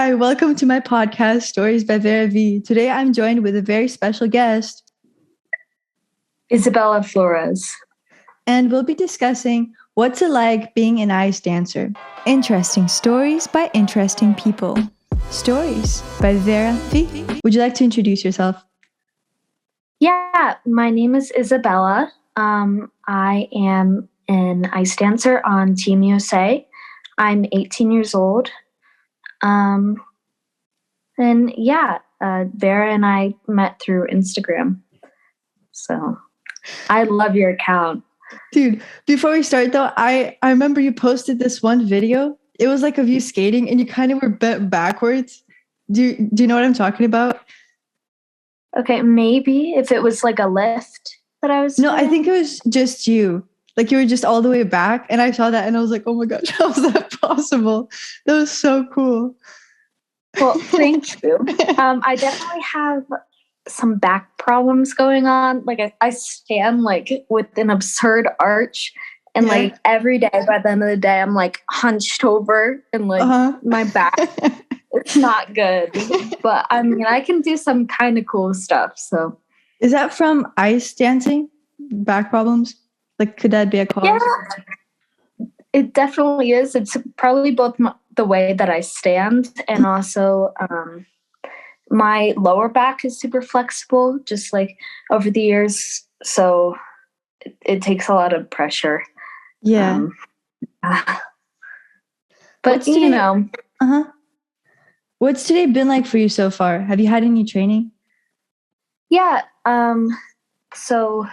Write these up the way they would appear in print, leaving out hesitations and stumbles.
Hi, welcome to my podcast, Stories by Vera V. Today I'm joined with a very special guest, Isabella Flores. And we'll be discussing what's it like being an ice dancer. Interesting stories by interesting people. Stories by Vera V. Would you like to introduce yourself? Yeah, my name is Isabella. I am an ice dancer on Team USA. I'm 18 years old. Vera and I met through Instagram. So I love your account. Dude, before we start though, I remember you posted this one video. It was like of you skating and you kind of were bent backwards. Do you know what I'm talking about? Okay, maybe if it was like a lift that I was No, doing. I think it was just you. Like you were just all the way back. And I saw that and I was like, oh my gosh, how is that possible? That was so cool. Well, thank you. I definitely have some back problems going on. Like I stand like with an absurd arch. And like every day by the end of the day, I'm like hunched over and like my back. It's not good. But I mean, I can do some kind of cool stuff. So is that from ice dancing? Back problems? Like, could that be a cause? Yeah, it definitely is. It's probably both the way that I stand and also my lower back is super flexible, just like over the years. So it takes a lot of pressure. Yeah. But you know. What's today been like for you so far? Have you had any training? Yeah. So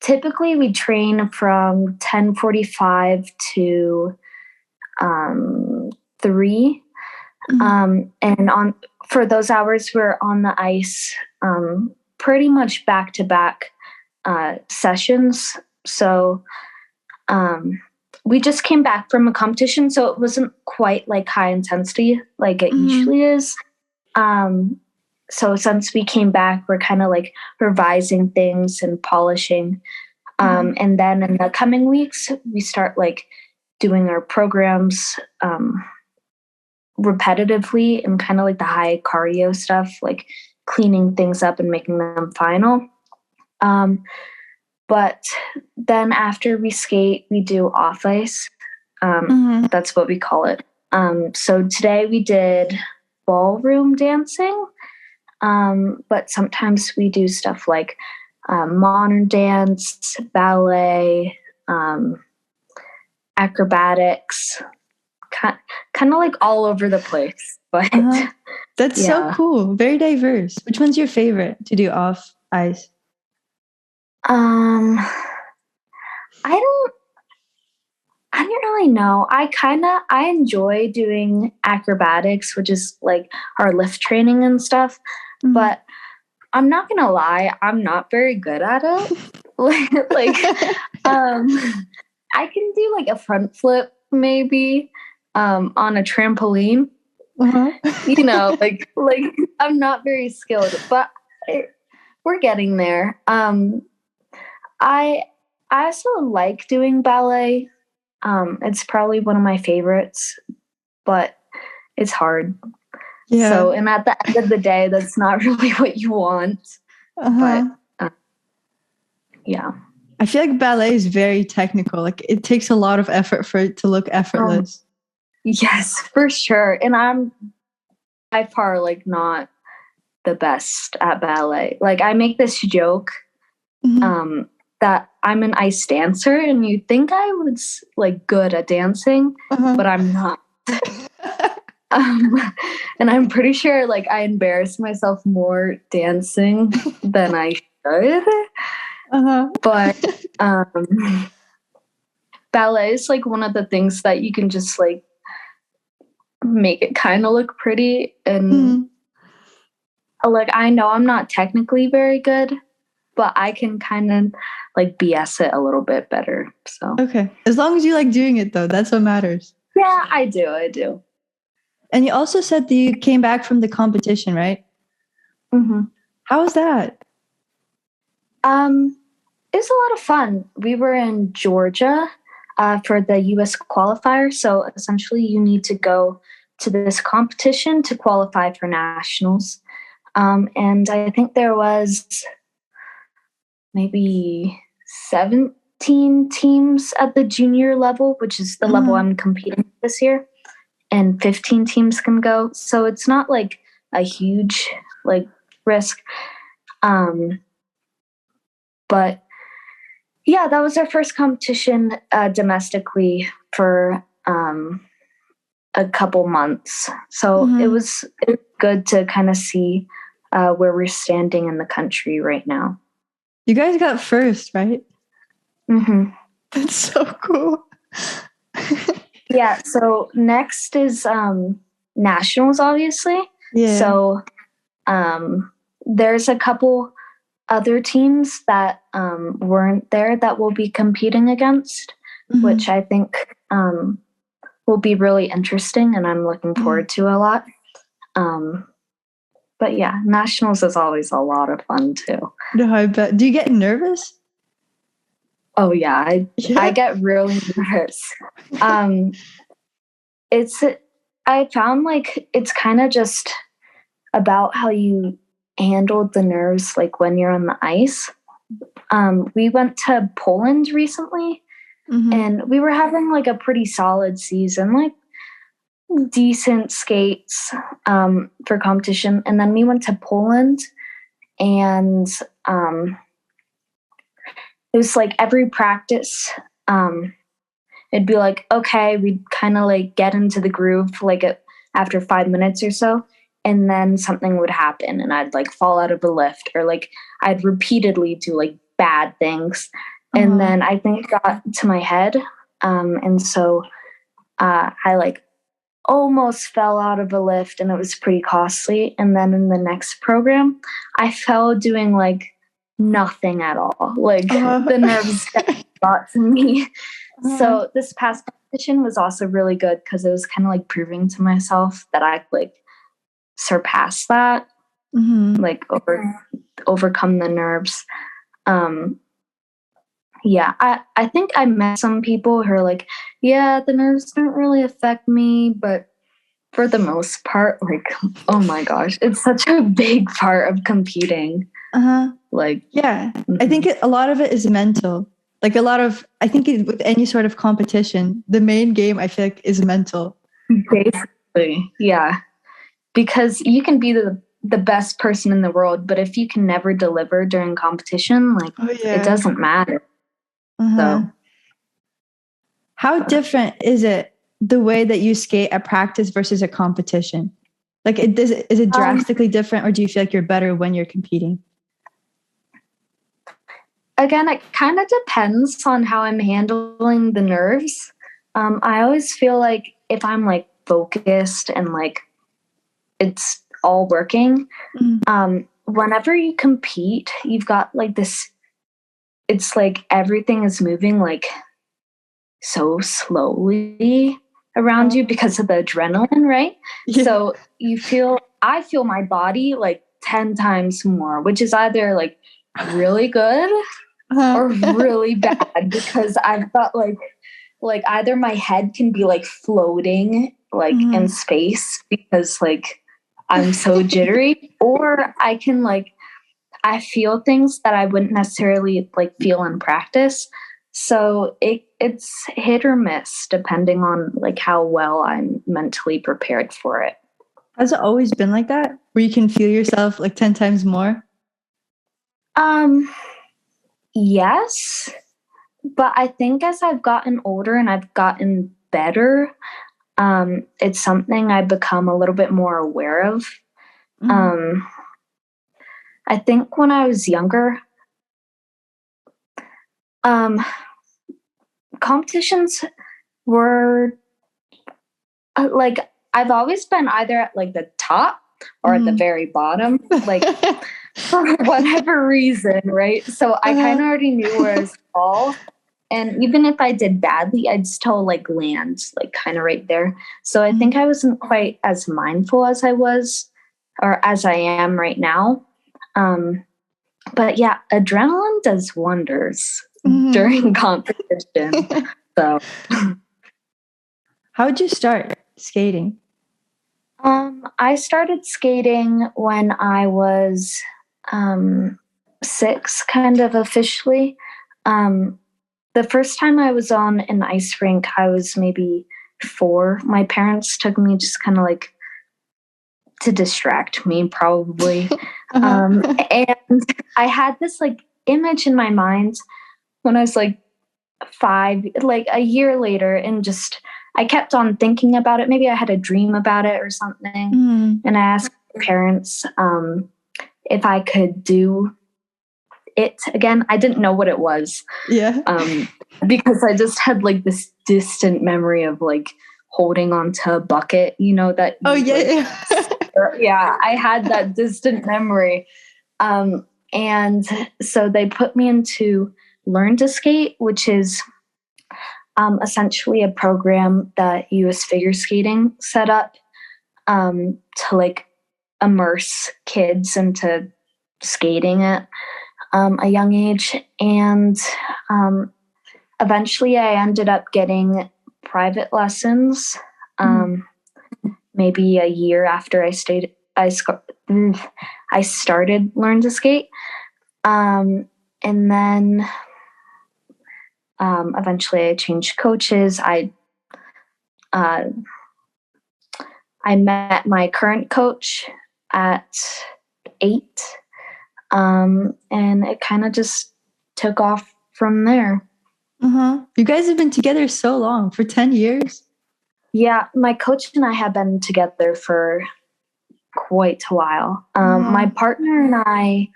typically we train from 10:45 to 3. And for those hours we're on the ice pretty much back-to-back sessions. So we just came back from a competition, so it wasn't quite like high intensity like it usually is. So since we came back, we're kind of like revising things and polishing. And then in the coming weeks, we start like doing our programs repetitively and kind of like the high cardio stuff, like cleaning things up and making them final. But then after we skate, we do off ice. That's what we call it. So today we did ballroom dancing, but sometimes we do stuff like modern dance, ballet, acrobatics, kind of like all over the place. But that's so cool. Very diverse. Which one's your favorite to do off ice? I don't really know. I enjoy doing acrobatics, which is like our lift training and stuff. But I'm not gonna lie, I'm not very good at it. I can do like a front flip maybe on a trampoline. You know, like I'm not very skilled, but we're getting there. I also like doing ballet. It's probably one of my favorites, but it's hard. Yeah. So, and at the end of the day, that's not really what you want. But yeah. I feel like ballet is very technical. Like it takes a lot of effort for it to look effortless. Yes, for sure. And I'm by far like not the best at ballet. Like I make this joke that I'm an ice dancer and you'd think I was like good at dancing, but I'm not. And I'm pretty sure like I embarrass myself more dancing than I should. But ballet is like one of the things that you can just like make it kind of look pretty. And like I know I'm not technically very good, but I can kind of like BS it a little bit better. So okay, as long as you like doing it though, that's what matters. Yeah, I do. And you also said that you came back from the competition, right? How was that? It was a lot of fun. We were in Georgia for the US qualifier. So essentially you need to go to this competition to qualify for nationals. And I think there was maybe 17 teams at the junior level, which is the level I'm competing this year, and 15 teams can go. So it's not like a huge like risk. But yeah, that was our first competition domestically for a couple months. So it was good to kind of see where we're standing in the country right now. You guys got first, right? Mm-hmm. That's so cool. Yeah, so next is nationals, obviously. Yeah. So there's a couple other teams that weren't there that we'll be competing against, which I think will be really interesting, and I'm looking forward to a lot. But yeah, nationals is always a lot of fun too. No, I bet. Do you get nervous? Oh yeah, I get really nervous. I found like it's kind of just about how you handled the nerves like when you're on the ice. We went to Poland recently, and we were having like a pretty solid season, like decent skates for competition. And then we went to Poland, and it was like every practice, it'd be like, okay, we'd kind of like get into the groove like after 5 minutes or so, and then something would happen and I'd like fall out of a lift, or like I'd repeatedly do like bad things. And then I think it got to my head. And so I like almost fell out of a lift, and it was pretty costly. And then in the next program, I fell doing like nothing at all. Like the nerves got to me. So this past competition was also really good because it was kind of like proving to myself that I like surpass that, like overcome the nerves. Yeah, I think I met some people who are like, yeah, the nerves don't really affect me, but for the most part, like, oh my gosh, it's such a big part of competing. Like, yeah, I think a lot of it is mental. Like I think with any sort of competition, the main game I feel like is mental. Basically, yeah. Because you can be the best person in the world, but if you can never deliver during competition, like it doesn't matter. So how different is it the way that you skate at practice versus a competition? Like is it drastically different, or do you feel like you're better when you're competing? Again, it kind of depends on how I'm handling the nerves. I always feel like if I'm like focused and like it's all working, whenever you compete, you've got like this, it's like everything is moving like so slowly around you because of the adrenaline, right? Yeah. So I feel my body like 10 times more, which is either like really good or really bad, because I've got like either my head can be like floating like in space because like I'm so jittery, or I can like I feel things that I wouldn't necessarily like feel in practice. So it's hit or miss depending on like how well I'm mentally prepared for it. Has it always been like that, where you can feel yourself like 10 times more? Yes, but I think as I've gotten older and I've gotten better, it's something I've become a little bit more aware of. I think when I was younger, competitions were like I've always been either at like the top or at the very bottom, like for whatever reason, right? So I kind of already knew where I was fall, and even if I did badly, I'd still like land like kind of right there. So I think I wasn't quite as mindful as I was, or as I am right now. But yeah, adrenaline does wonders during competition. So how would you start skating? I started skating when I was 6, kind of officially. The first time I was on an ice rink, I was maybe 4. My parents took me just kind of like to distract me, probably. And I had this like image in my mind when I was like 5, like a year later, and just I kept on thinking about it. Maybe I had a dream about it or something. And I asked my parents if I could do it again. I didn't know what it was. Yeah. Because I just had like this distant memory of like holding onto a bucket, that. Oh, yeah. Yeah, I had that distant memory. And so they put me into Learn to Skate, which is essentially a program that US Figure Skating set up to like immerse kids into skating at a young age. And eventually I ended up getting private lessons maybe a year after I started Learn to Skate. And then eventually I changed coaches. I met my current coach at 8, and it kind of just took off from there. You guys have been together so long, for 10 years? Yeah, my coach and I have been together for quite a while. My partner and I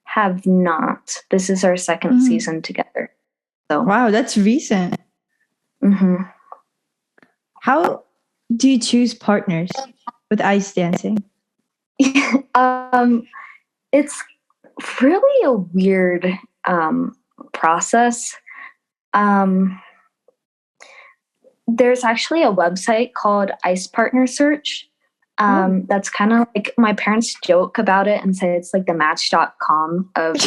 have not. This is our second season together. So. Wow, that's recent. How do you choose partners with ice dancing? It's really a weird process. There's actually a website called Ice Partner Search. That's kind of like, my parents joke about it and say it's like the Match.com of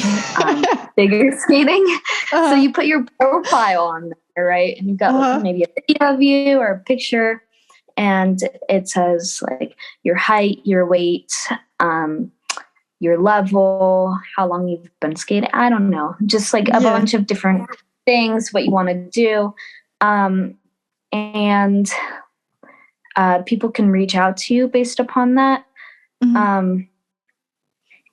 figure skating. So you put your profile on there, right? And you've got like maybe a video of you or a picture, and it says like your height, your weight, your level, how long you've been skating. I don't know, just like a bunch of different things, what you want to do. And people can reach out to you based upon that.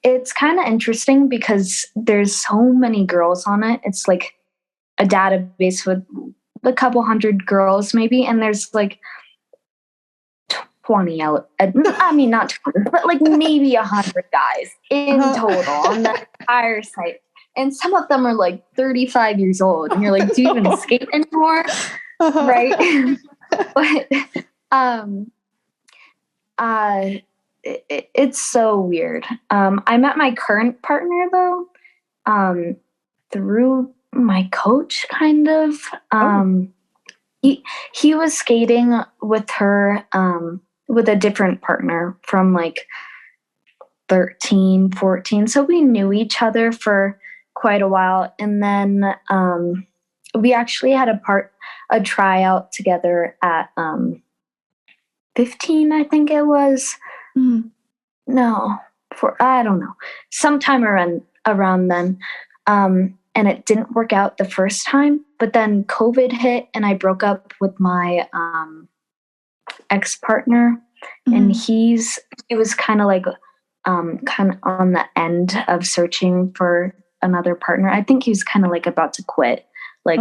It's kind of interesting because there's so many girls on it. It's like a database with a couple hundred girls maybe, and there's like 20 out. I mean, not 20, but like maybe 100 guys in total on the entire site. And some of them are like 35 years old, and you're like, do you even skate anymore? Right? But it's so weird. I met my current partner though through my coach, kind of. He was skating with her with a different partner from like 13, 14. So we knew each other for quite a while. And then we actually had a tryout together at 15, I think it was. No, I don't know. Sometime around then. And it didn't work out the first time, but then COVID hit and I broke up with my ex-partner, and he was kind of like kind of on the end of searching for another partner. I think he was kind of like about to quit. Like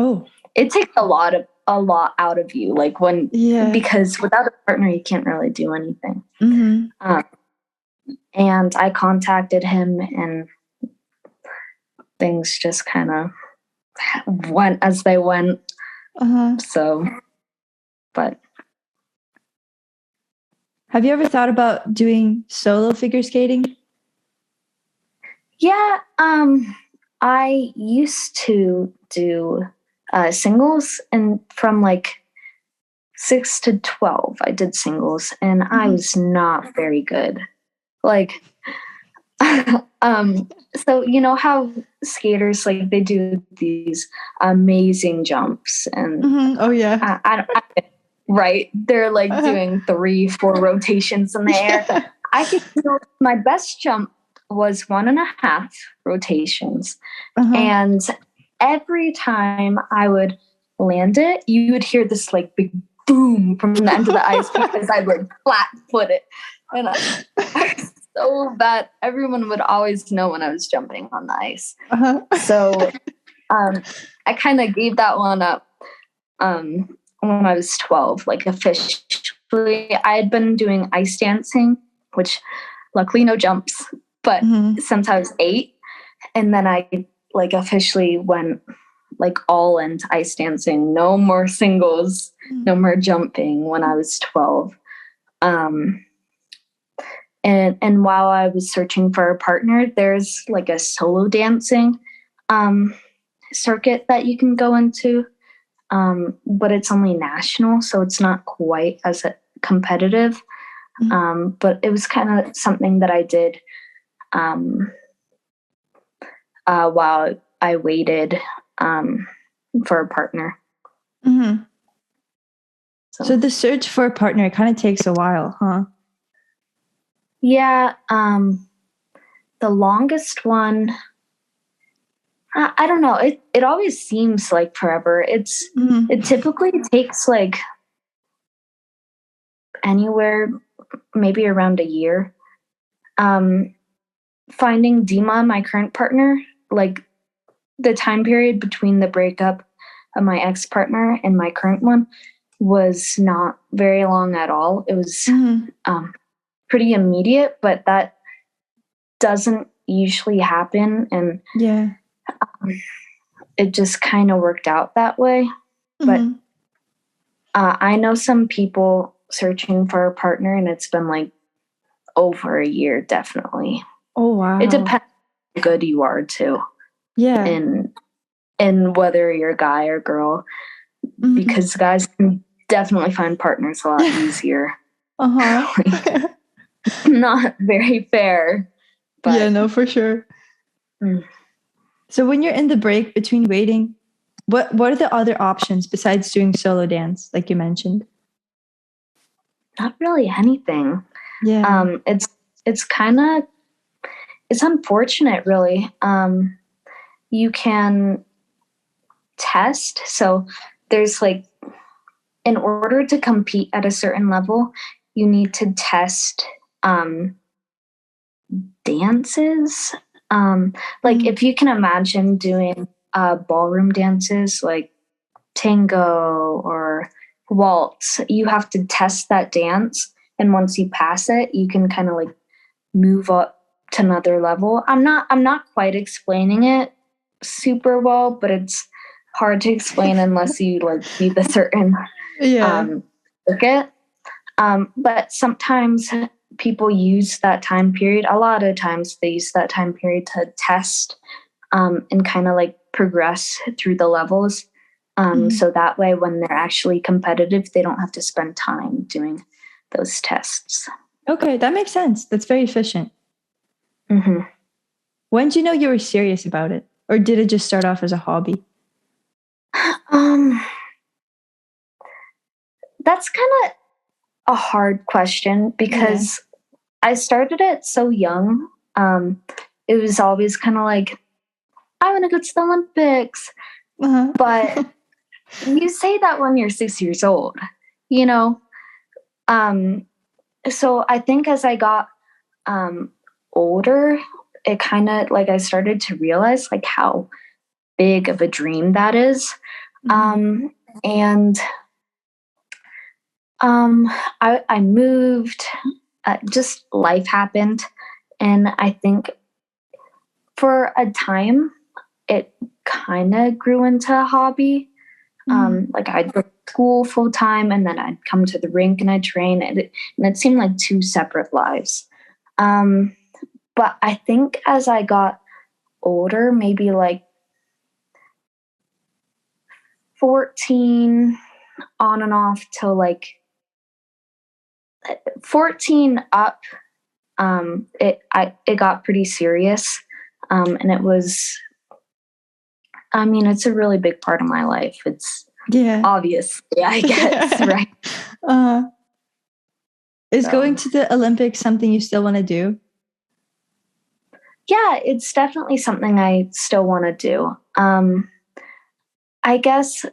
it takes a lot out of you, like because without a partner you can't really do anything. And I contacted him, and things just kind of went as they went. So, but have you ever thought about doing solo figure skating? Yeah, I used to do singles, and from like 6 to 12, I did singles, and I was not very good. Like, so you know how skaters, like, they do these amazing jumps, and Oh yeah, right? They're like doing 3-4 rotations in the air. I could feel my best jump was 1.5 rotations. And every time I would land it, you would hear this like big boom from the end of the ice because I'd like flat foot it. And I was so bad. Everyone would always know when I was jumping on the ice. So I kind of gave that one up when I was 12, like officially. I had been doing ice dancing, which luckily no jumps, but since I was 8, and then I like officially went like all into ice dancing, no more singles, no more jumping when I was 12. And while I was searching for a partner, there's like a solo dancing circuit that you can go into, but it's only national, so it's not quite as competitive. But it was kind of something that I did while I waited for a partner. So the search for a partner kind of takes a while, huh? Yeah. The longest one, I don't know. It always seems like forever. It typically takes like anywhere, maybe around a year. Finding Dima, my current partner, like the time period between the breakup of my ex-partner and my current one was not very long at all. It was pretty immediate, but that doesn't usually happen. And it just kind of worked out that way. But I know some people searching for a partner, and it's been like over a year, definitely. Oh, wow. It depends how good you are, too. Yeah. And whether you're a guy or girl, because guys can definitely find partners a lot easier. Not very fair. But yeah, no, for sure. So when you're in the break between waiting, what are the other options besides doing solo dance, like you mentioned? Not really anything. Yeah. It's kind of, it's unfortunate, really. You can test. So there's like, in order to compete at a certain level, you need to test dances. Like if you can imagine doing ballroom dances like tango or waltz, you have to test that dance. And once you pass it, you can kind of like move up to another level. I'm not quite explaining it super well, but it's hard to explain unless you like see the certain circuit. But sometimes people use that time period. A lot of times they use that time period to test and kind of like progress through the levels. So that way, when they're actually competitive, they don't have to spend time doing those tests. Okay, that makes sense. That's very efficient. When did you know you were serious about it? Or did it just start off as a hobby? That's kind of a hard question because I started it so young. It was always kind of like, I want to go to the Olympics. But you say that when you're 6 years old, you know? So I think as I got older, it kind of like I started to realize like how big of a dream that is. And I moved, just life happened. And I think for a time, it kind of grew into a hobby. Like I'd go to school full time and then I'd come to the rink and I'd train. And it seemed like 2 separate lives. But I think as I got older, maybe like 14 on and off till like 14 up, it got pretty serious. And it was, I mean, it's a really big part of my life. It's Yeah. obviously, I guess, right? Is going to the Olympics something you still want to do? Yeah, it's definitely something I still want to do. I guess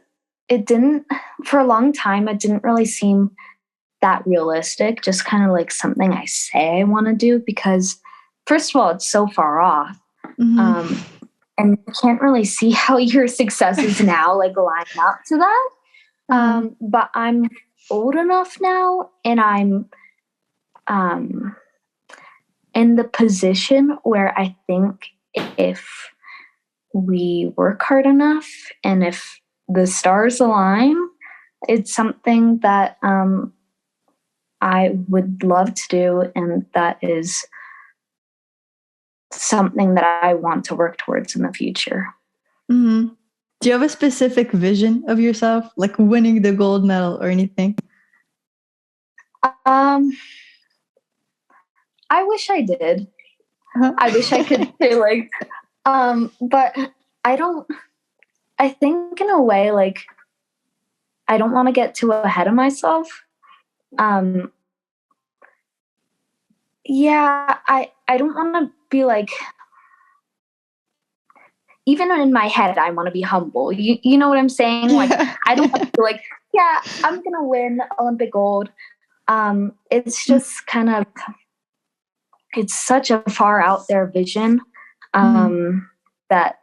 for a long time, it didn't really seem that realistic, just kind of like something I say I want to do because, first of all, it's so far off. Mm-hmm. And you can't really see how your successes now like line up to that. But I'm old enough now, and I'm in the position where I think if we work hard enough and if the stars align, it's something that I would love to do, and that is something that I want to work towards in the future. Mm-hmm. Do you have a specific vision of yourself, like winning the gold medal or anything? I wish I did. Uh-huh. I wish I could say like, but I think in a way, like, I don't want to get too ahead of myself. Yeah, I don't want to be like, even in my head, I want to be humble. You know what I'm saying? Like, I don't want to be like, yeah, I'm going to win Olympic gold. It's just kind of, it's such a far out there vision that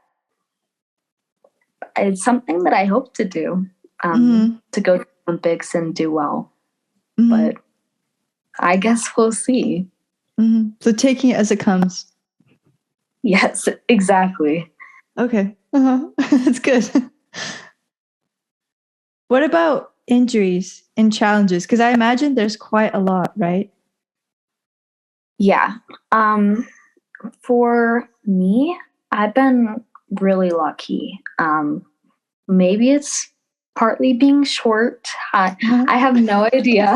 it's something that I hope to do, to go to the Olympics and do well. But I guess we'll see. So taking it as it comes. Yes, exactly. Okay. That's good. What about injuries and challenges? Because I imagine there's quite a lot, right? Yeah. For me, I've been really lucky. Maybe it's partly being short. I have no idea.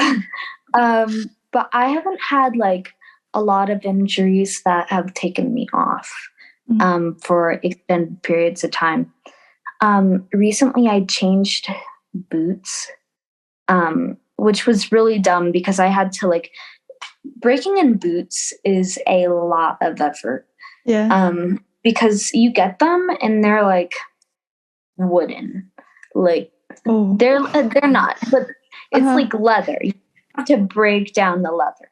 But I haven't had like a lot of injuries that have taken me off for extended periods of time. Recently, I changed boots, which was really dumb because I had to like, breaking in boots is a lot of effort. Yeah. Because you get them and they're like wooden, like they're not, but it's like leather. You have to break down the leather.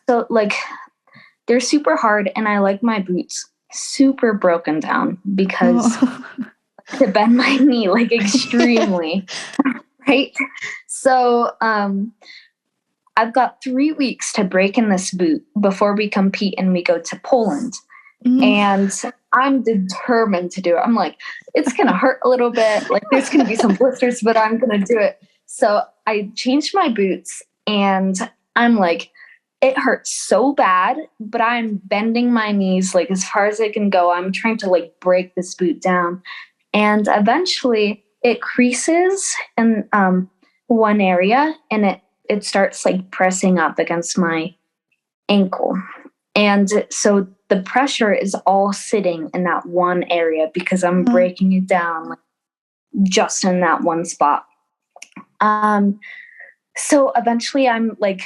So like they're super hard, and I like my boots super broken down because to bend my knee like extremely, right? So I've got 3 weeks to break in this boot before we compete and we go to Poland. And I'm determined to do it. I'm like, it's going to hurt a little bit. Like there's going to be some blisters, but I'm going to do it. So I changed my boots, and I'm like, it hurts so bad, but I'm bending my knees like as far as I can go. I'm trying to like break this boot down. And eventually it creases in one area, and it starts like pressing up against my ankle. And so the pressure is all sitting in that one area because I'm breaking it down like, just in that one spot. So eventually I'm like,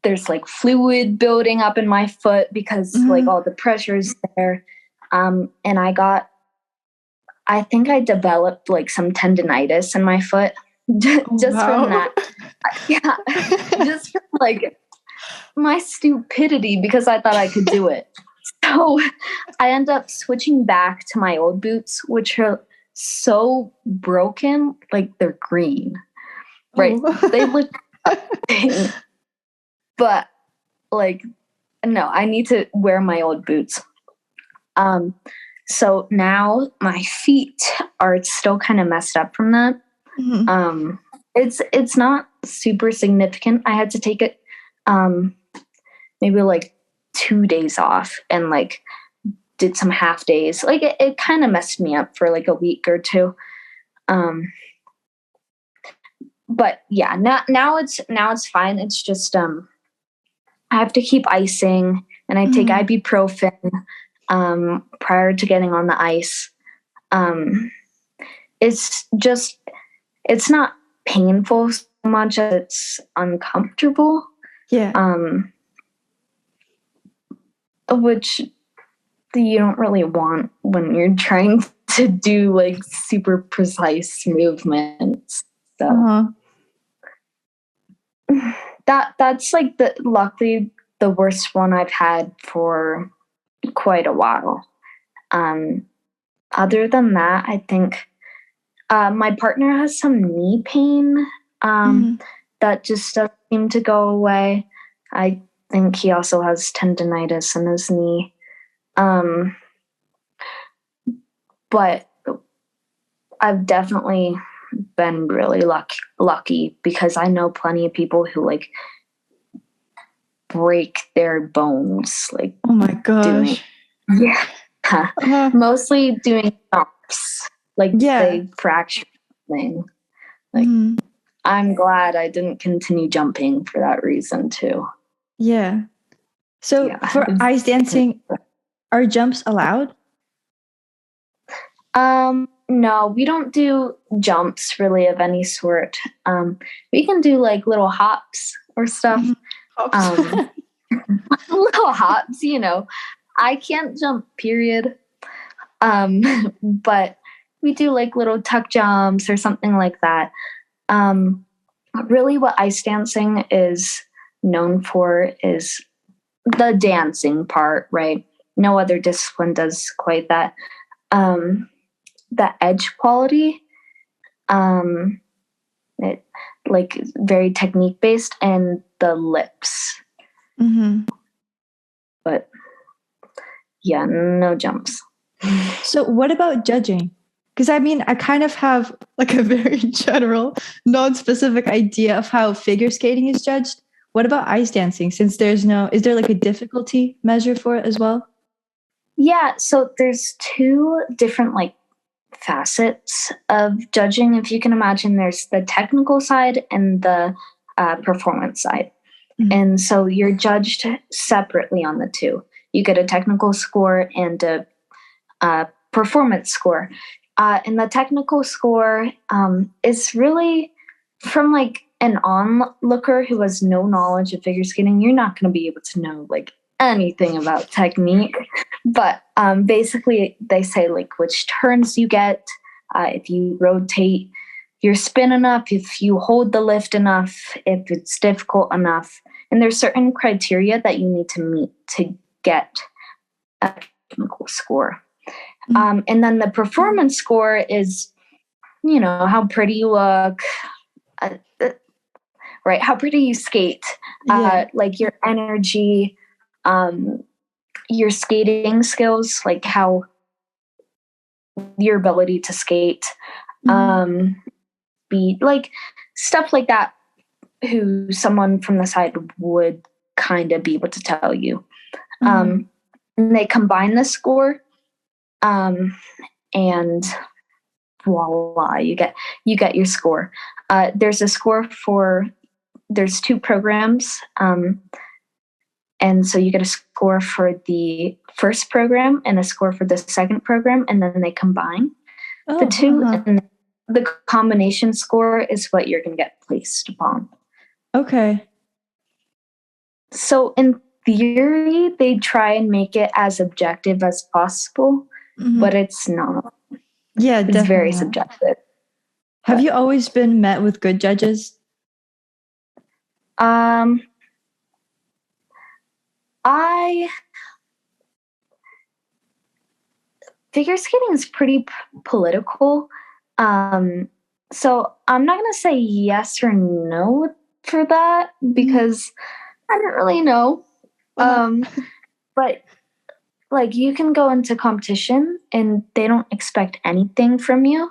there's like fluid building up in my foot because like all the pressure is there. And I think I developed like some tendonitis in my foot just from that. Yeah. Just from like my stupidity because I thought I could do it. So I end up switching back to my old boots, which are so broken, like they're green, right? They look nothing. But like, no, I need to wear my old boots. So now my feet are still kind of messed up from that. It's not super significant. I had to take it maybe like 2 days off and like did some half days. Like it kind of messed me up for like a week or two. But yeah, now it's fine. It's just I have to keep icing, and I take ibuprofen prior to getting on the ice. it's not painful so much as it's uncomfortable. Yeah. Which you don't really want when you're trying to do like super precise movements. So that's like luckily the worst one I've had for quite a while. Other than that, I think my partner has some knee pain that just doesn't seem to go away. I think he also has tendonitis in his knee. But I've definitely been really lucky because I know plenty of people who like break their bones. Like, oh my gosh. Mostly doing jumps. Like they fracture something. Like I'm glad I didn't continue jumping for that reason too. Yeah. So for ice dancing, are jumps allowed? No, we don't do jumps really of any sort. We can do like little hops or stuff. Little hops, you know. I can't jump, period. But we do like little tuck jumps or something like that. Really what ice dancing is known for is the dancing part, right? No other discipline does quite that. The edge quality, it like very technique based, and the lips. But yeah, no jumps. So what about judging? Because I mean, I kind of have like a very general, non-specific idea of how figure skating is judged. What about ice dancing? Since is there like a difficulty measure for it as well? Yeah, so there's two different like facets of judging. If you can imagine, there's the technical side and the performance side. And so you're judged separately on the two. You get a technical score and a performance score. And the technical score is really from like an onlooker who has no knowledge of figure skating. You're not going to be able to know like anything about technique, but basically they say like which turns you get, if you rotate your spin enough, if you hold the lift enough, if it's difficult enough. And there's certain criteria that you need to meet to get a technical score. And then the performance score is, you know, how pretty you look, right? How pretty you skate, like your energy, your skating skills, like how your ability to skate, be like stuff like that, who someone from the side would kind of be able to tell you. And they combine the score, and voila, you get your score. There's a score there's two programs. And so you get a score for the first program and a score for the second program, and then they combine the two. And the combination score is what you're going to get placed upon. Okay. So in theory, they try and make it as objective as possible, but it's not. Yeah, it's definitely very not. subjective. Have you always been met with good judges? Figure skating is pretty political. So I'm not going to say yes or no for that because I don't really know. But like you can go into competition and they don't expect anything from you.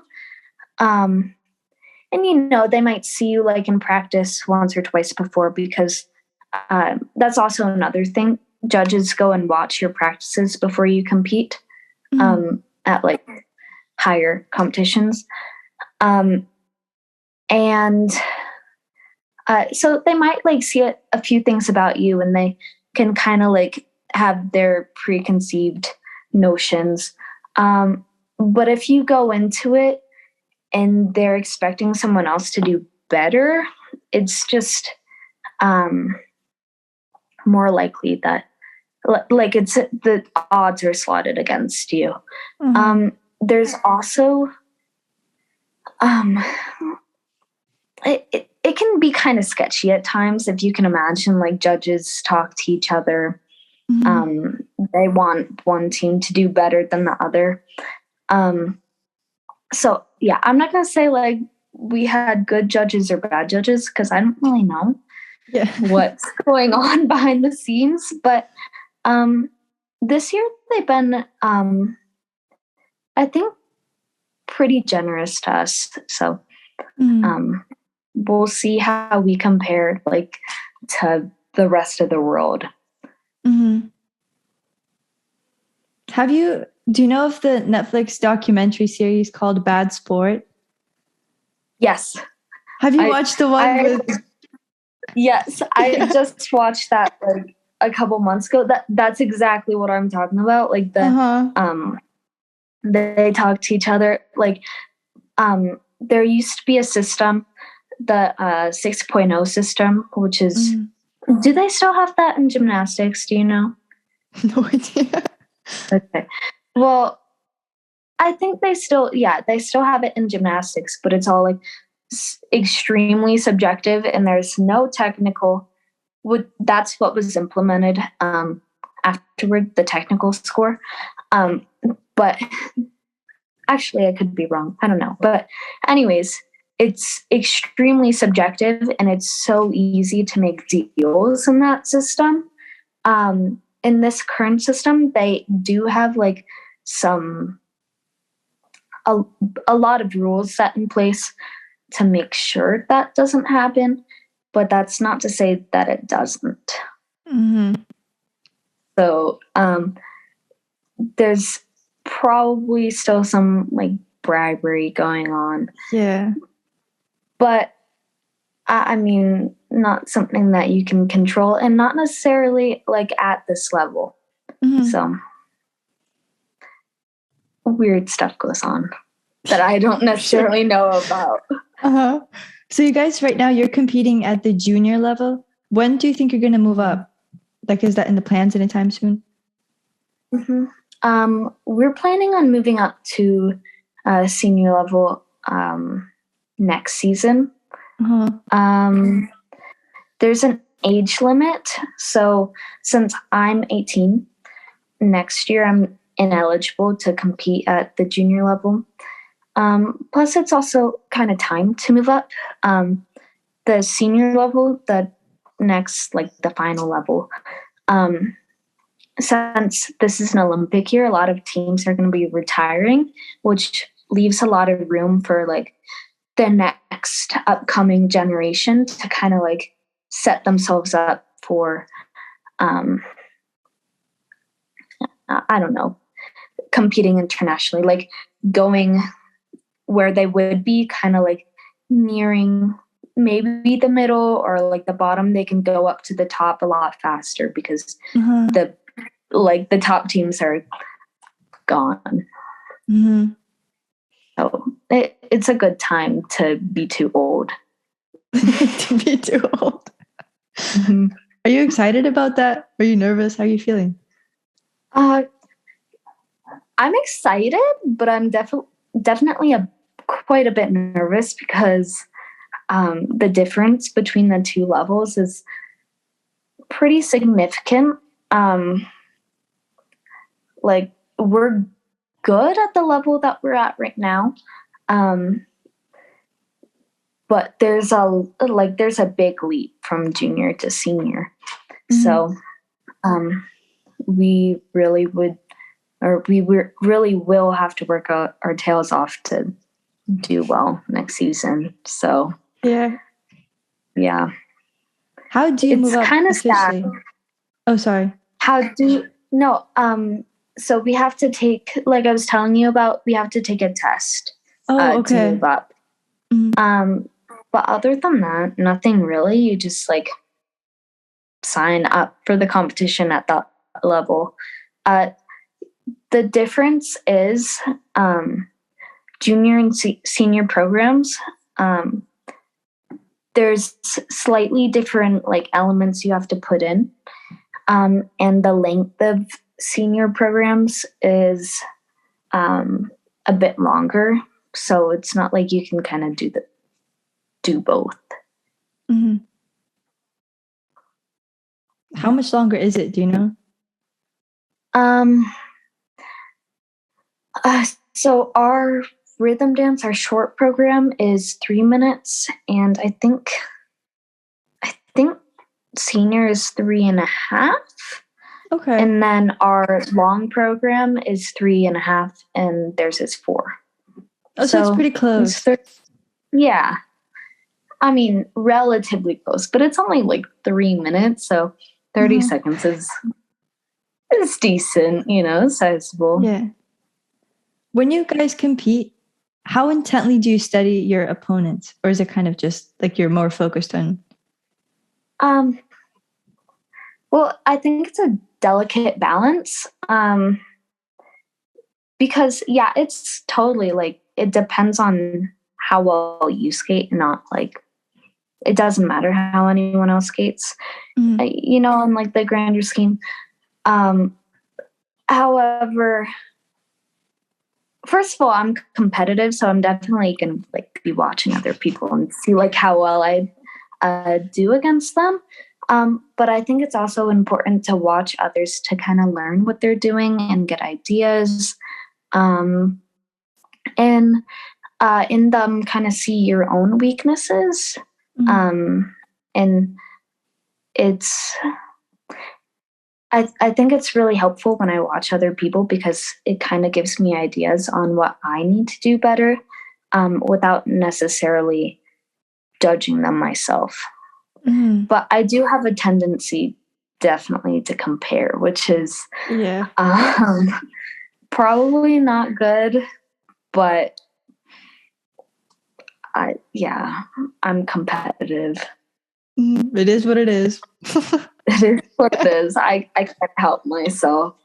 And you know, they might see you like in practice once or twice before, because that's also another thing. Judges go and watch your practices before you compete at like higher competitions. And so they might like see a few things about you, and they can kind of like have their preconceived notions. But if you go into it and they're expecting someone else to do better, it's just more likely that like it's the odds are slotted against you. There's also it can be kind of sketchy at times, if you can imagine, like judges talk to each other. They want one team to do better than the other. So yeah, I'm not gonna say like we had good judges or bad judges, because I don't really know what's going on behind the scenes. But this year they've been I think pretty generous to us. So we'll see how we compare like to the rest of the world. Do you know of the Netflix documentary series called Bad Sport? Yes. Have you watched the one with... Yes, I just watched that like a couple months ago. That's exactly what I'm talking about. Like they talk to each other. Like there used to be a system, the 6.0 system, which is do they still have that in gymnastics? Do you know? No idea. Okay. Well, I think they still have it in gymnastics, but it's all like extremely subjective, and there's no technical. That's what was implemented afterward, the technical score. But actually, I could be wrong. I don't know. But anyways, it's extremely subjective, and it's so easy to make deals in that system. In this current system, they do have like a lot of rules set in place to make sure that doesn't happen, but that's not to say that it doesn't. So there's probably still some like bribery going on. Yeah. But I mean, not something that you can control, and not necessarily like at this level. So weird stuff goes on that I don't necessarily know about. So you guys right now, you're competing at the junior level. When do you think you're going to move up? Like, is that in the plans anytime soon? We're planning on moving up to senior level next season. There's an age limit. So since I'm 18, next year I'm ineligible to compete at the junior level. Plus, it's also kind of time to move up. The senior level, the next, like the final level, since this is an Olympic year, a lot of teams are going to be retiring, which leaves a lot of room for like the next upcoming generation to kind of like set themselves up for, I don't know, competing internationally, like going where they would be kind of like nearing maybe the middle or like the bottom. They can go up to the top a lot faster because the top teams are gone. So it's a good time to be too old. To be too old. Are you excited about that? Are you nervous? How are you feeling? I'm excited, but I'm definitely quite a bit nervous because the difference between the two levels is pretty significant. Like we're good at the level that we're at right now, but there's a big leap from junior to senior. So we really will have to work our tails off to do well next season. So yeah. How do you move up? It's kind of sad. Oh, sorry. So we have to take, like I was telling you about, we have to take a test to move up. But other than that, nothing really. You just like sign up for the competition at that level. The difference is junior and senior programs, there's slightly different like elements you have to put in. And the length of senior programs is a bit longer. So it's not like you can kind of do both. Mm-hmm. How much longer is it? Do you know? So our rhythm dance, our short program is 3 minutes, and I think senior is 3.5. Okay. And then our long program is 3.5, and theirs is 4. Oh, so it's pretty close. Yeah. I mean, relatively close, but it's only like 3 minutes, so 30 seconds is decent, sizable. Yeah. When you guys compete, how intently do you study your opponents? Or is it kind of just like you're more focused on? Well, I think it's a delicate balance. Because it's totally like, it depends on how well you skate, not like, it doesn't matter how anyone else skates, in like the grander scheme. However, first of all, I'm competitive, so I'm definitely going to like be watching other people and see like how well I do against them. But I think it's also important to watch others to kind of learn what they're doing and get ideas. And in them kind of see your own weaknesses. And it's, I think it's really helpful when I watch other people because it kind of gives me ideas on what I need to do better, without necessarily judging them myself. But I do have a tendency definitely to compare, which is probably not good, but I'm competitive. It is what it is. It is what it is. I can't help myself.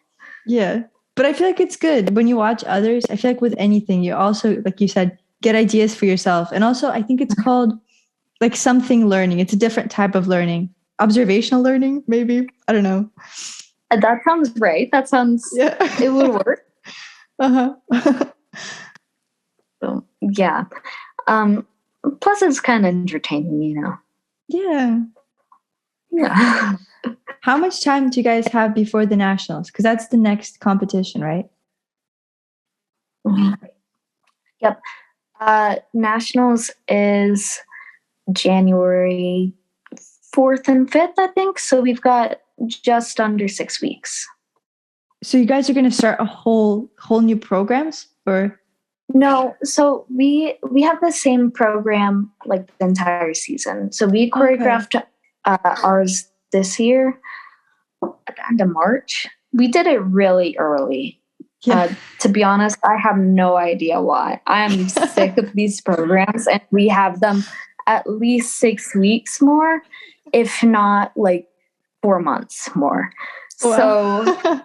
Yeah. But I feel like it's good when you watch others. I feel like with anything, you also, like you said, get ideas for yourself. And also, I think it's called like something learning. It's a different type of learning. Observational learning, maybe. I don't know. That sounds right. That sounds, it would work. So, yeah. Plus, it's kind of entertaining, Yeah. Yeah. How much time do you guys have before the nationals? Because that's the next competition, right? Yep. Nationals is January 4th and 5th, I think. So we've got just under 6 weeks. So you guys are going to start a whole new programs, or? No, so we have the same program like the entire season. So we choreographed ours this year at the end of March. We did it really early. To be honest, I have no idea why. I'm sick of these programs, and we have them at least 6 weeks more, if not like 4 months more. Wow. So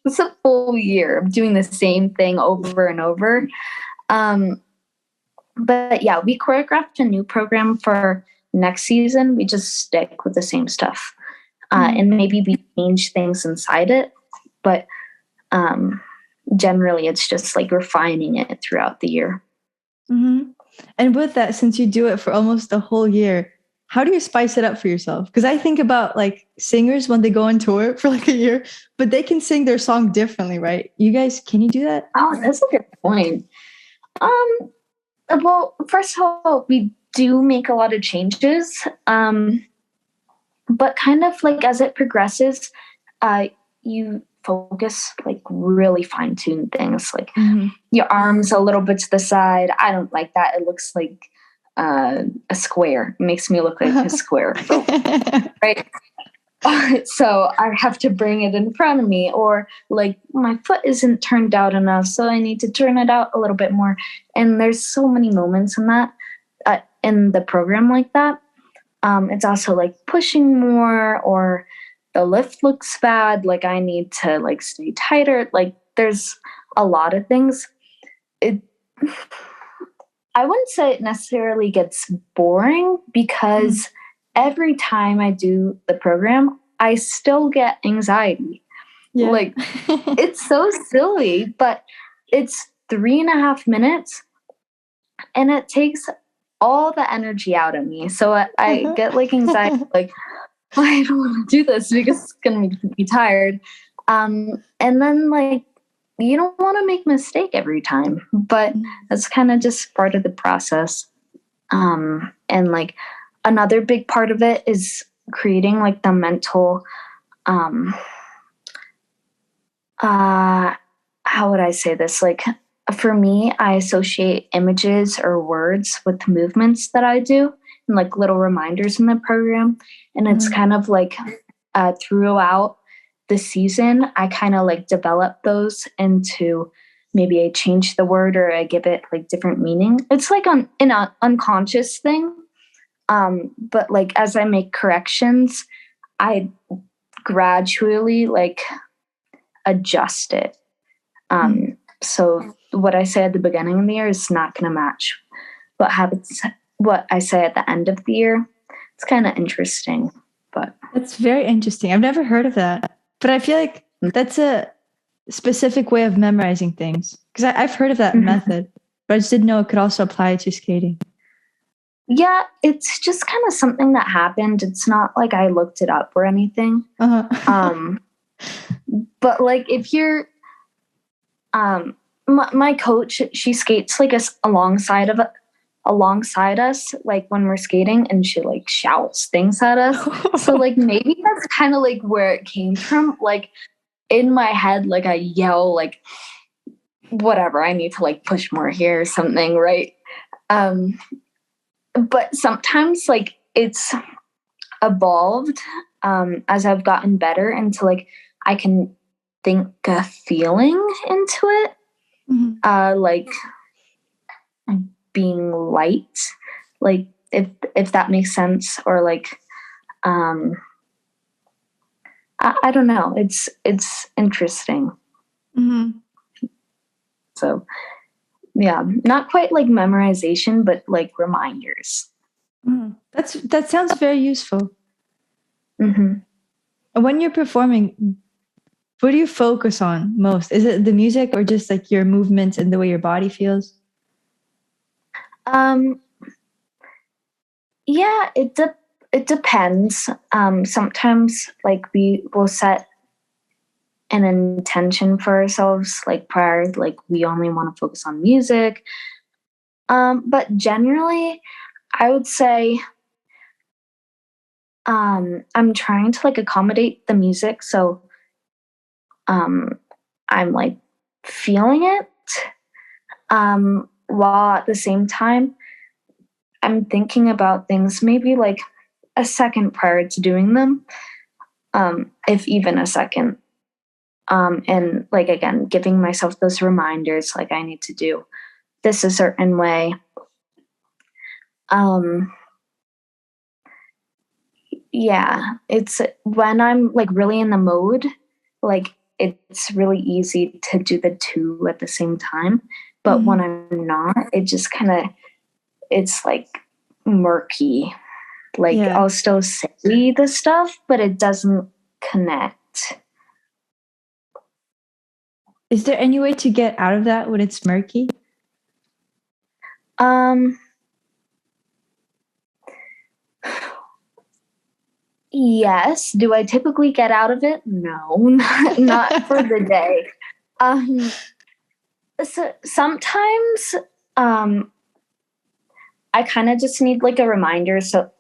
it's a full year of doing the same thing over and over. But yeah, we choreographed a new program for next season. We just stick with the same stuff. And maybe we change things inside it. But generally, it's just like refining it throughout the year. And with that, since you do it for almost a whole year, how do you spice it up for yourself? Because I think about like singers when they go on tour for like a year, but they can sing their song differently, right? You guys, can you do that? Oh, that's a good point. Well, first of all, we do make a lot of changes. But kind of like as it progresses, you focus like really fine-tune things, like your arms a little bit to the side. I don't like that. It looks like a square. It makes me look like a square. Right? So I have to bring it in front of me, or like my foot isn't turned out enough, so I need to turn it out a little bit more. And there's so many moments in that in the program like that. It's also like pushing more, or the lift looks bad, like I need to like stay tighter. Like there's a lot of things. it I wouldn't say it necessarily gets boring because every time I do the program, I still get anxiety. Yeah. Like, it's so silly, but it's 3.5 minutes and it takes all the energy out of me. So I get like anxiety, like, I don't want to do this because it's going to make me tired. And then like, you don't want to make a mistake every time, but that's kind of just part of the process. And like another big part of it is creating like the mental, how would I say this? Like for me, I associate images or words with movements that I do and like little reminders in the program. And it's kind of like throughout the season, I kind of like develop those into maybe I change the word or I give it like different meaning. It's like an unconscious thing. But like as I make corrections, I gradually like adjust it. So what I say at the beginning of the year is not going to match what I say at the end of the year. It's kind of interesting, but that's very interesting. I've never heard of that, but I feel like that's a specific way of memorizing things because I've heard of that method, but I just didn't know it could also apply to skating. Yeah, it's just kind of something that happened. It's not like I looked it up or anything. But like if you're, my coach, she skates like us alongside us, like when we're skating, and she like shouts things at us. So like maybe that's kind of like where it came from. Like in my head, like I yell like, whatever, I need to like push more here or something, right? But sometimes like it's evolved as I've gotten better into like I can think a feeling into it, like being light, like if that makes sense, or like I don't know. It's interesting. So yeah, not quite like memorization, but like reminders. That sounds very useful. When you're performing, what do you focus on most? Is it the music or just like your movements and the way your body feels? Yeah, it depends. Sometimes like we will set an intention for ourselves, like prior, like we only want to focus on music. But generally, I would say I'm trying to like accommodate the music, so I'm like feeling it, while at the same time I'm thinking about things maybe like a second prior to doing them, if even a second. And like again, giving myself those reminders, like I need to do this a certain way. Yeah, it's when I'm like really in the mode, like it's really easy to do the two at the same time. But when I'm not, it just kind of, it's like murky. Like I'll still say the stuff, but it doesn't connect. Is there any way to get out of that when it's murky? Yes. Do I typically get out of it? No, not for the day. So sometimes I kind of just need like a reminder. So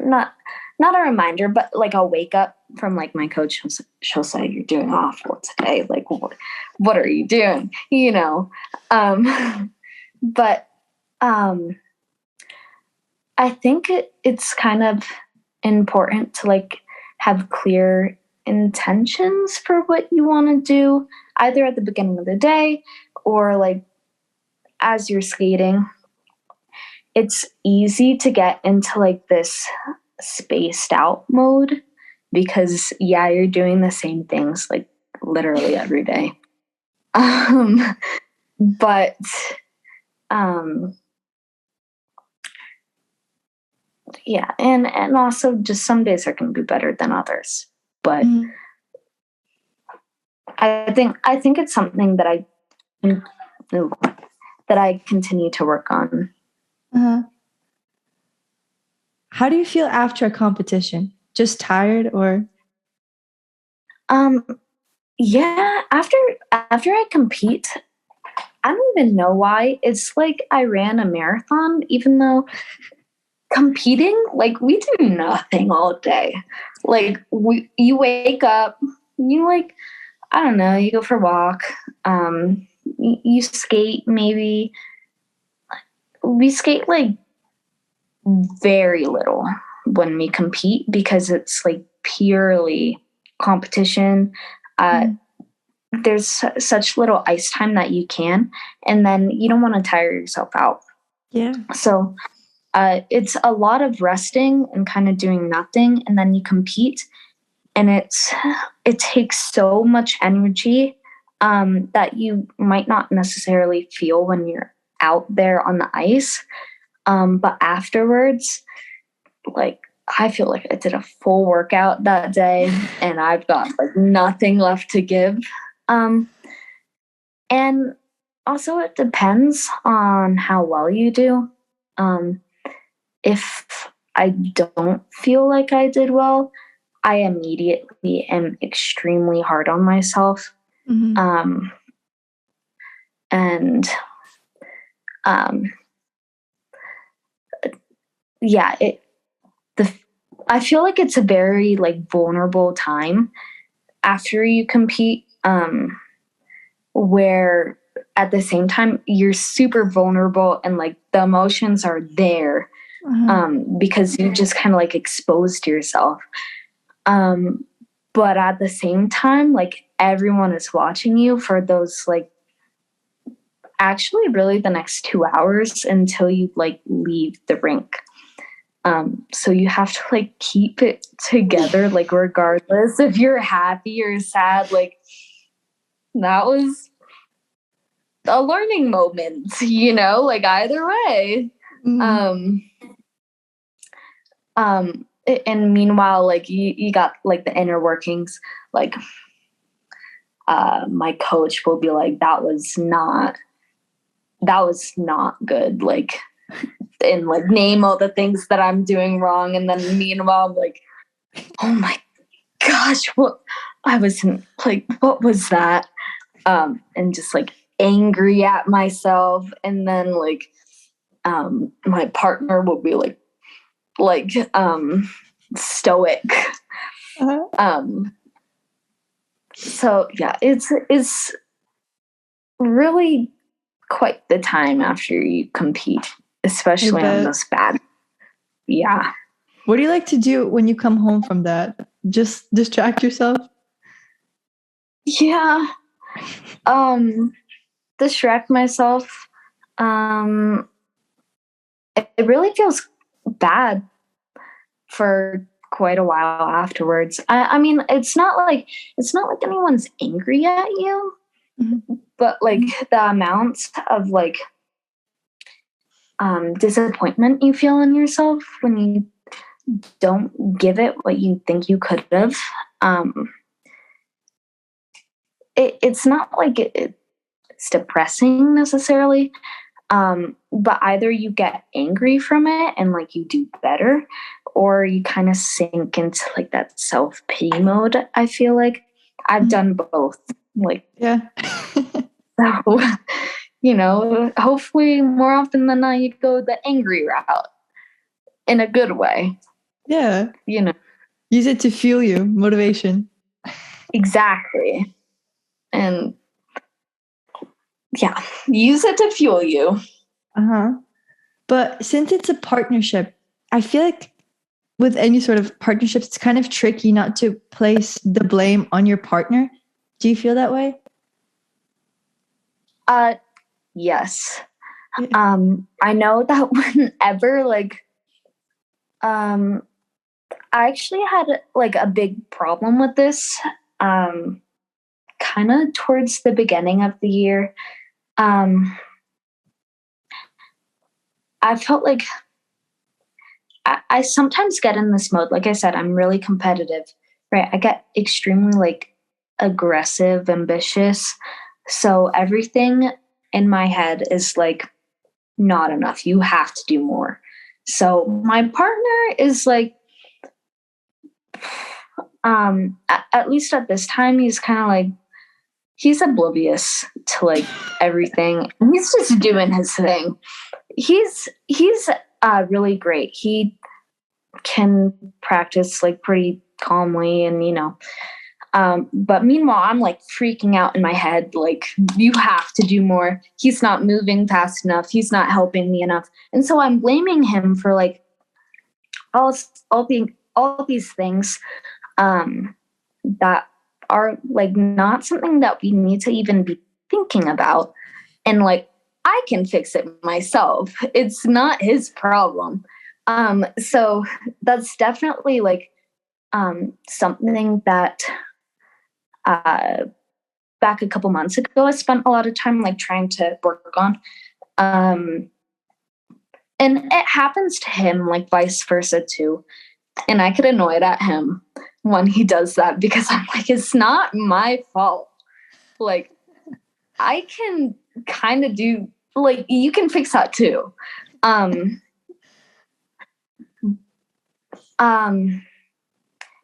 not a reminder, but like I'll wake up from like my coach. She'll say, "You're doing awful today. Like, what are you doing?" You know. But I think it's kind of important to like have clear intentions for what you want to do, either at the beginning of the day or like as you're skating. It's easy to get into like this spaced out mode because you're doing the same things like literally every day. But um yeah, and also just some days are going to be better than others. But Mhm. I think it's something that I continue to work on. Uh-huh. How do you feel after a competition? Just tired or? Um yeah, after I compete, I don't even know why. It's like I ran a marathon, even though competing, like we do nothing all day. Like you wake up, you like, I don't know, you go for a walk, you skate maybe. We skate like very little when we compete because it's like purely competition. Mhm. There's such little ice time that you can, and then you don't want to tire yourself out. Yeah. So it's a lot of resting and kind of doing nothing, and then you compete, and it takes so much energy that you might not necessarily feel when you're out there on the ice. But afterwards, like I feel like I did a full workout that day, and I've got like nothing left to give. Um, and also, it depends on how well you do. Um, if I don't feel like I did well, I immediately am extremely hard on myself. Mhm. Um, and um, yeah, the I feel like it's a very like vulnerable time after you compete, where at the same time you're super vulnerable and like the emotions are there, Uh-huh. because you just kind of like exposed yourself. Um, but at the same time, like everyone is watching you for those like actually really the next 2 hours until you like leave the rink. So you have to like keep it together, like regardless if you're happy or sad. Like that was a learning moment, like either way. Mhm. Um, and meanwhile, like you got like the inner workings, like my coach will be like, that was not good. Like, and like name all the things that I'm doing wrong. And then meanwhile, I'm like, oh my gosh, what was that? And just like angry at myself. And then like, my partner will be stoic. Uh-huh. So yeah, it's really quite the time after you compete, I especially on bet. those bad. Yeah. What do you like to do when you come home from that? Just distract yourself? Yeah. Distract myself. Um, it really feels bad for quite a while afterwards. I mean, it's not like anyone's angry at you, Mhm. but like the amount of like disappointment you feel in yourself when you don't give it what you think you could have. Um, it's not like it's depressing necessarily, but either you get angry from it and like you do better, or you kind of sink into like that self-pity mode. I feel like I've Mhm. done both. Like, Yeah. so, hopefully more often than not, you go the angry route in a good way, Yeah. you know. Use it to fuel you, motivation. Exactly. And yeah, use it to fuel you. Uh-huh. But since it's a partnership, I feel like with any sort of partnerships, it's kind of tricky not to place the blame on your partner. Do you feel that way? Uh, yes. Yeah. I know that whenever like, um, I actually had like a big problem with this, kind of towards the beginning of the year. Um, I felt like I sometimes get in this mode. Like I said, I'm really competitive, right? I get extremely like aggressive, ambitious. So everything in my head is like not enough. You have to do more. So my partner is like, at least at this time, he's kind of like, he's oblivious to like everything. He's just doing his thing. He's really great. He can practice like pretty calmly, and but meanwhile I'm like freaking out in my head, like, you have to do more. He's not moving fast enough. He's not helping me enough. And so I'm blaming him for like all these things that are like not something that we need to even be thinking about. And like, I can fix it myself. It's not his problem. So that's definitely like something that back a couple months ago I spent a lot of time like trying to work on. And it happens to him like vice versa too. And I get annoyed at him when he does that, because I'm like, it's not my fault. Like, I can kind of do, like, you can fix that too.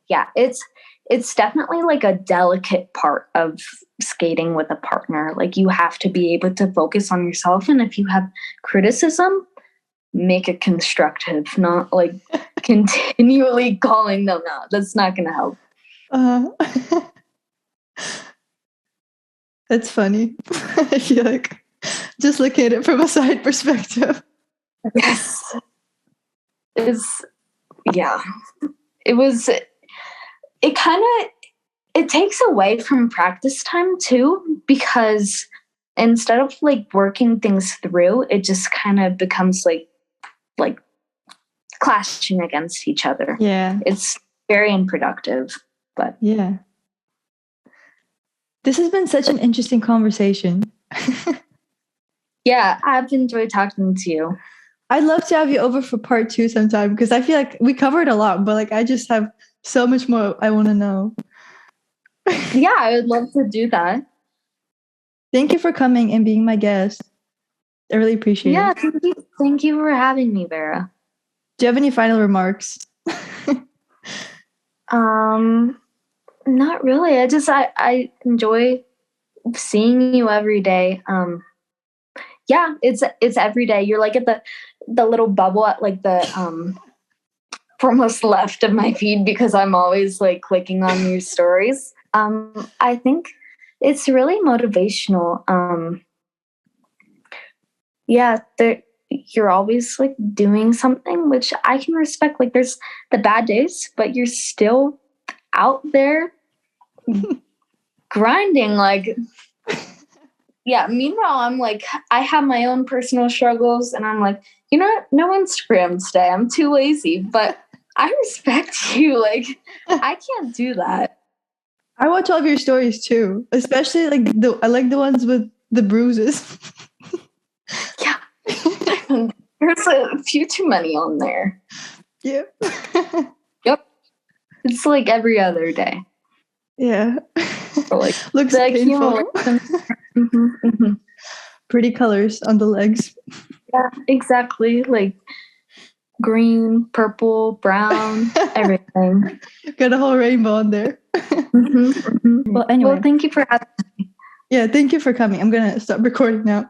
Yeah, it's definitely like a delicate part of skating with a partner. Like, you have to be able to focus on yourself, and if you have criticism, make it constructive, not like continually calling them out. That's not going to help. That's funny. I feel like just looking at it from a side perspective. Yes. Yeah. It kind of, it takes away from practice time too, because instead of like working things through, it just kind of becomes like clashing against each other. Yeah. It's very unproductive, but yeah. This has been such an interesting conversation. Yeah, I've enjoyed talking to you. I'd love to have you over for part 2 sometime, because I feel like we covered a lot, but like I just have so much more I want to know. Yeah, I would love to do that. Thank you for coming and being my guest. I really appreciate it. Yeah, thank you for having me, Vera. Do you have any final remarks? Not really. I enjoy seeing you every day. Yeah, it's every day. You're like at the little bubble at like the foremost left of my feed, because I'm always like clicking on your stories. I think it's really motivational. Yeah, you're always like doing something, which I can respect. Like, there's the bad days, but you're still out there grinding. Like, yeah. Meanwhile, I'm like, I have my own personal struggles, and I'm like, you know what? No Instagram today. I'm too lazy, but I respect you. Like, I can't do that. I watch all of your stories too, especially like I like the ones with the bruises. Yeah. There's a few too many on there. Yep. Yep. It's like every other day. Yeah. Or like looks painful. Pretty colors on the legs. Yeah, exactly. Like green, purple, brown, everything. Got a whole rainbow on there. Well, anyway. Well, thank you for having me. Yeah, thank you for coming. I'm going to stop recording now.